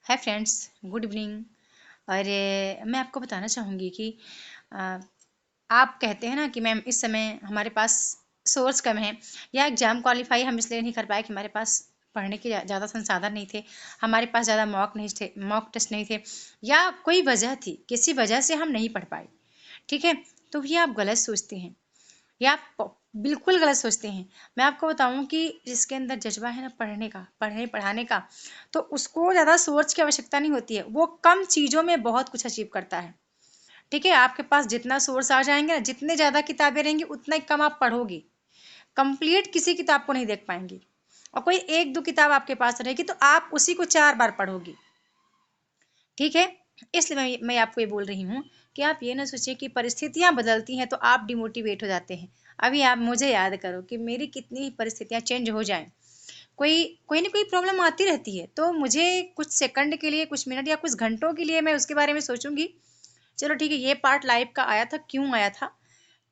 Hi friends, good evening. और मैं आपको बताना चाहूँगी कि अ, आप कहते हैं ना कि मैम इस समय हमारे पास सोर्स कम है, या एग्ज़ाम क्वालिफाई हम इसलिए नहीं कर पाए कि हमारे पास पढ़ने के ज़्यादा संसाधन नहीं थे, हमारे पास ज़्यादा मॉक टेस्ट नहीं थे, या कोई वजह थी, किसी वजह से हम नहीं पढ़ पाए। ठीक है, तो ये आप गलत सोचते हैं, या आप बिल्कुल गलत सोचते हैं। मैं आपको बताऊं कि जिसके अंदर जज्बा है ना पढ़ने का, पढ़ने पढ़ाने का, तो उसको ज़्यादा सोच की आवश्यकता नहीं होती है, वो कम चीज़ों में बहुत कुछ अचीव करता है। ठीक है, आपके पास जितना सोर्स आ जाएंगे ना, जितने ज़्यादा किताबें रहेंगी उतना ही कम आप पढ़ोगे, कंप्लीट किसी किताब को नहीं देख पाएंगे। और कोई एक दो किताब आपके पास रहेगी तो आप उसी को 4 बार पढ़ोगी। ठीक है, इसलिए मैं आपको ये बोल रही हूँ कि आप ये ना सोचिए कि परिस्थितियाँ बदलती हैं तो आप डिमोटिवेट हो जाते हैं। अभी आप मुझे याद करो कि मेरी कितनी परिस्थितियाँ चेंज हो जाएं, कोई कोई ना कोई प्रॉब्लम आती रहती है, तो मुझे कुछ सेकंड के लिए, कुछ मिनट या कुछ घंटों के लिए मैं उसके बारे में सोचूंगी। चलो ठीक है, ये पार्ट लाइफ का आया था, क्यों आया था,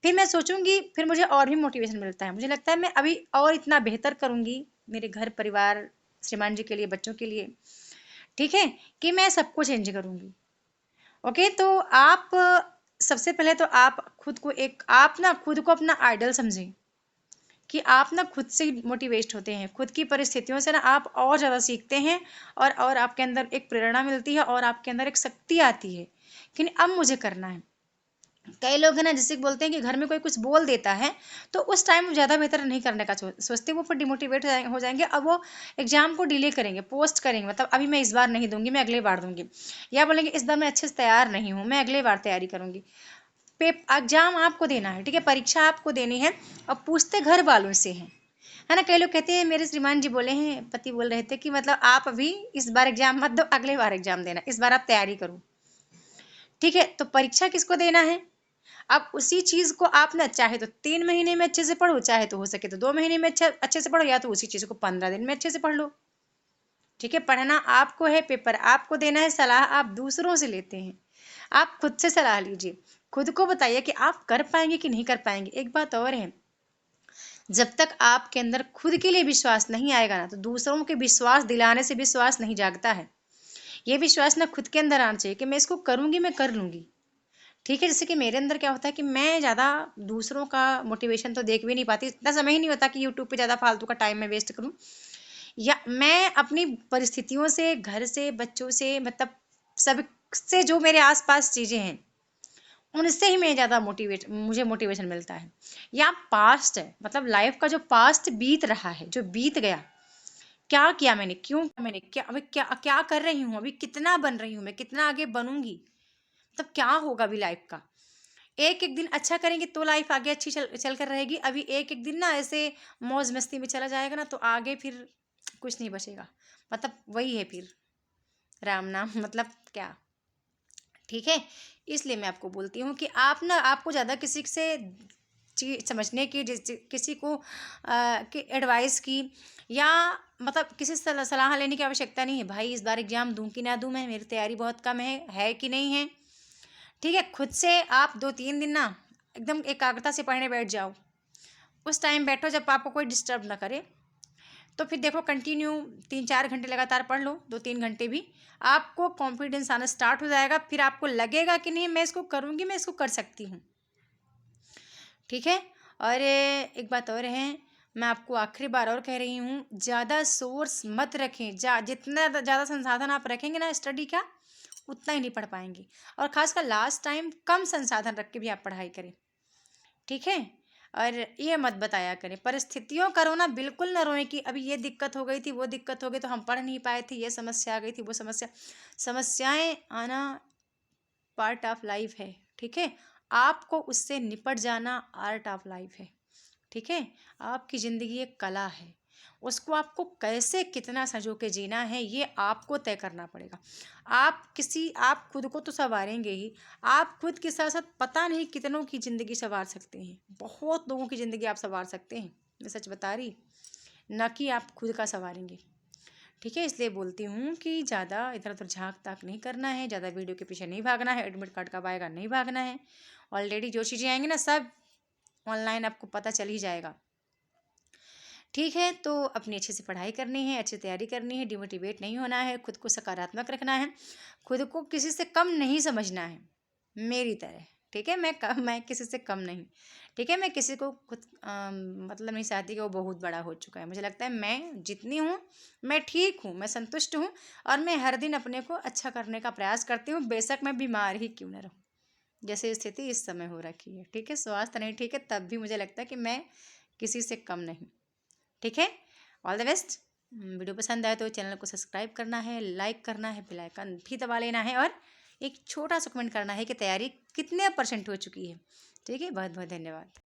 फिर मैं सोचूंगी, फिर मुझे और भी मोटिवेशन मिलता है, मुझे लगता है मैं अभी और इतना बेहतर करूंगी मेरे घर परिवार, श्रीमान जी के लिए, बच्चों के लिए। ठीक है, कि मैं सबको चेंज करूंगी। ओके, तो आप सबसे पहले तो आप खुद को एक, आप ना खुद को अपना आइडल समझें, कि आप ना खुद से मोटिवेट होते हैं, खुद की परिस्थितियों से ना आप और ज़्यादा सीखते हैं, और आपके अंदर एक प्रेरणा मिलती है, और आपके अंदर एक शक्ति आती है कि नहीं, अब मुझे करना है। कई लोग हैं ना, जिससे बोलते हैं कि घर में कोई कुछ बोल देता है तो उस टाइम ज़्यादा बेहतर नहीं करने का सोचते हैं, वो फिर डिमोटिवेट हो जाएंगे, अब वो एग्जाम को डिले करेंगे, पोस्ट करेंगे, मतलब अभी मैं इस बार नहीं दूंगी, मैं अगले बार दूंगी, या बोलेंगे इस बार मैं अच्छे से तैयार नहीं हूँ, मैं अगले बार तैयारी करूंगी। एग्जाम आपको देना है, ठीक है, परीक्षा आपको देनी है, और पूछते घर वालों से हैं, है ना। कई लोग कहते हैं, मेरे श्रीमान जी बोले हैं, पति बोल रहे थे कि मतलब आप अभी इस बार एग्जाम मत दो, अगले बार एग्जाम देना, इस बार आप तैयारी करो। ठीक है, तो परीक्षा किसको देना है, अब उसी चीज को आप ना चाहे तो 3 महीने में अच्छे से पढ़ो, चाहे तो हो सके तो 2 महीने में अच्छे से पढ़ो, या तो उसी चीज को 15 दिन में अच्छे से पढ़ लो। ठीक है, पढ़ना आपको है, पेपर आपको देना है, सलाह आप दूसरों से लेते हैं। आप खुद से सलाह लीजिए, खुद को बताइए कि आप कर पाएंगे कि नहीं कर पाएंगे। एक बात और है, जब तक आपके अंदर खुद के लिए विश्वास नहीं आएगा ना, तो दूसरों के विश्वास दिलाने से विश्वास नहीं जागता है। ये विश्वास ना खुद के अंदर आना चाहिए कि मैं इसको करूंगी, मैं कर लूंगी। ठीक है, जैसे कि मेरे अंदर क्या होता है कि मैं ज़्यादा दूसरों का मोटिवेशन तो देख भी नहीं पाती, इतना समय ही नहीं होता कि यूट्यूब पे ज़्यादा फालतू का टाइम मैं वेस्ट करूँ, या मैं अपनी परिस्थितियों से, घर से, बच्चों से, मतलब सब से, जो मेरे आसपास चीज़ें हैं उनसे ही मैं ज़्यादा मुझे मोटिवेशन मिलता है। या पास्ट है, मतलब लाइफ का जो पास्ट बीत रहा है, जो बीत गया, क्या किया मैंने, क्यों किया मैंने, क्या अभी क्या क्या कर रही हूँ, अभी कितना बन रही हूँ मैं, कितना आगे बनूंगी, मतलब क्या होगा अभी लाइफ का। एक एक दिन अच्छा करेंगे तो लाइफ आगे अच्छी चल कर रहेगी, अभी एक एक दिन ना ऐसे मौज मस्ती में चला जाएगा ना, तो आगे फिर कुछ नहीं बचेगा, मतलब वही है फिर राम नाम मतलब क्या। ठीक है, इसलिए मैं आपको बोलती हूँ कि आप ना, आपको ज़्यादा किसी से चीज समझने की, किसी को की एडवाइस की, या मतलब किसी से सलाह लेने की आवश्यकता नहीं है। भाई इस बार एग्जाम दूं कि ना दूं, मैं, मेरी तैयारी बहुत कम है कि नहीं है। ठीक है, खुद से आप 2-3 दिन ना एकदम एकाग्रता से पढ़ने बैठ जाओ, उस टाइम बैठो जब आपको कोई डिस्टर्ब ना करे, तो फिर देखो कंटिन्यू 3-4 घंटे लगातार पढ़ लो, 2-3 घंटे भी, आपको कॉन्फिडेंस आना स्टार्ट हो जाएगा, फिर आपको लगेगा कि नहीं मैं इसको करूँगी, मैं इसको कर सकती हूँ। ठीक है, और एक बात और है, मैं आपको आखिरी बार और कह रही हूँ, ज़्यादा सोर्स मत रखें, जितना ज़्यादा संसाधन आप रखेंगे ना स्टडी का, उतना ही नहीं पढ़ पाएंगे। और खासकर लास्ट टाइम कम संसाधन रख के भी आप पढ़ाई करें। ठीक है, और ये मत बताया करें, परिस्थितियों का रोना बिल्कुल ना रोएं कि अभी ये दिक्कत हो गई थी, वो दिक्कत हो गई तो हम पढ़ नहीं पाए थे, ये समस्या आ गई थी, वो समस्या। समस्याएं आना पार्ट ऑफ लाइफ है। ठीक है, आपको उससे निपट जाना आर्ट ऑफ लाइफ है। ठीक है, आपकी ज़िंदगी एक कला है, उसको आपको कैसे कितना संजो के जीना है ये आपको तय करना पड़ेगा। आप खुद को तो संवारेंगे ही, आप खुद के साथ साथ पता नहीं कितनों की ज़िंदगी संवार सकते हैं, बहुत लोगों की ज़िंदगी आप संवार सकते हैं, मैं सच बता रही, ना कि आप खुद का संवारेंगे। ठीक है, इसलिए बोलती हूँ कि ज़्यादा इधर उधर झाँक ताक नहीं करना है, ज़्यादा वीडियो के पीछे नहीं भागना है, एडमिट कार्ड कब आएगा नहीं भागना है। ऑलरेडी जो चीज़ें आएंगी ना सब ऑनलाइन आपको पता चल ही जाएगा। ठीक है, तो अपनी अच्छे से पढ़ाई करनी है, अच्छी तैयारी करनी है, डिमोटिवेट नहीं होना है, खुद को सकारात्मक रखना है, खुद को किसी से कम नहीं समझना है मेरी तरह। ठीक है, मैं किसी से कम नहीं। ठीक है, मैं किसी को खुद मतलब नहीं चाहती कि वो बहुत बड़ा हो चुका है। मुझे लगता है मैं जितनी हूँ, मैं ठीक हूँ, मैं संतुष्ट हूँ, और मैं हर दिन अपने को अच्छा करने का प्रयास करती हूँ, बेशक मैं बीमार ही क्यों न रहूँ, जैसे स्थिति इस समय हो रखी है। ठीक है, स्वास्थ्य नहीं ठीक है, तब भी मुझे लगता है कि मैं किसी से कम नहीं। ठीक है, ऑल द बेस्ट। वीडियो पसंद आए तो चैनल को सब्सक्राइब करना है, लाइक करना है, बेल आइकन भी दबा लेना है, और एक छोटा सा कमेंट करना है कि तैयारी कितने % हो चुकी है। ठीक है, बहुत बहुत धन्यवाद।